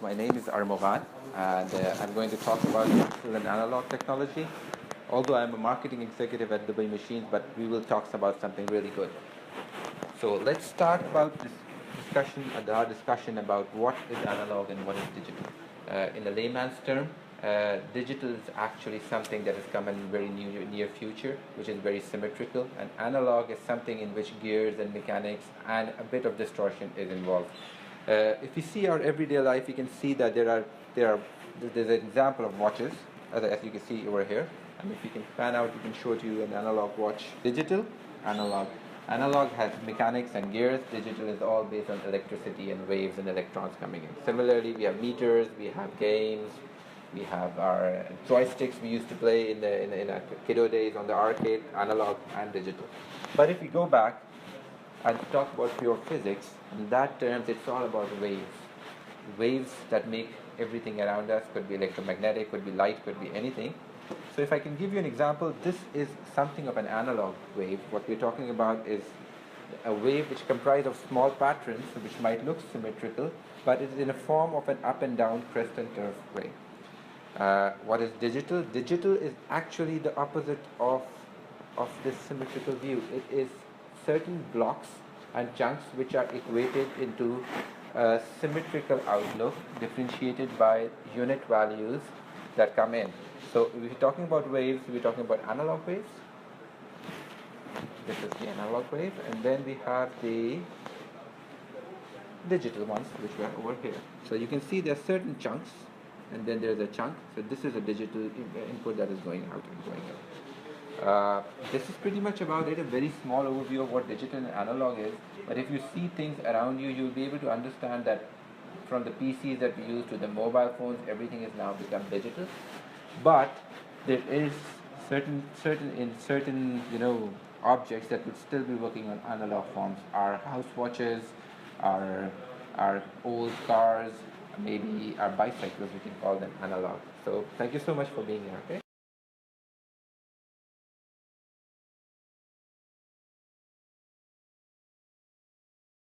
My name is Armogan, and I'm going to talk about digital and analog technology. Although I'm a marketing executive at Dubai Machines, but we will talk about something really good. So let's start about this our discussion about what is analog and what is digital. In a layman's term, digital is actually something that is coming in very near future, which is very symmetrical, and analog is something in which gears and mechanics and a bit of distortion is involved. If you see our everyday life, you can see that there's an example of watches, as you can see over here. And if you can pan out, you can show to you an analog watch. Digital, analog. Analog has mechanics and gears. Digital is all based on electricity and waves and electrons coming in. Similarly, we have meters, we have games, we have our joysticks we used to play in our kiddo days on the arcade, analog and digital. But if we go back and talk about pure physics, in that terms, it's all about waves. Waves that make everything around us, could be electromagnetic, could be light, could be anything. So if I can give you an example, this is something of an analog wave. What we're talking about is a wave which comprises of small patterns which might look symmetrical, but it is in a form of an up and down crest and curve wave. What is digital? Digital is actually the opposite of this symmetrical view. It is certain blocks and chunks which are equated into a symmetrical outlook differentiated by unit values that come in. So if we're talking about waves, we're talking about analog waves. This is the analog wave, and then we have the digital ones which are over here. So you can see there are certain chunks, and then there's a chunk. So this is a digital input that is going out and going out. This is pretty much about it, a very small overview of what digital and analog is. But if you see things around you, you'll be able to understand that from the PCs that we use to the mobile phones, everything has now become digital. But there is certain objects that would still be working on analog forms. Our house watches, our old cars, maybe our bicycles, we can call them analog. So thank you so much for being here. Okay.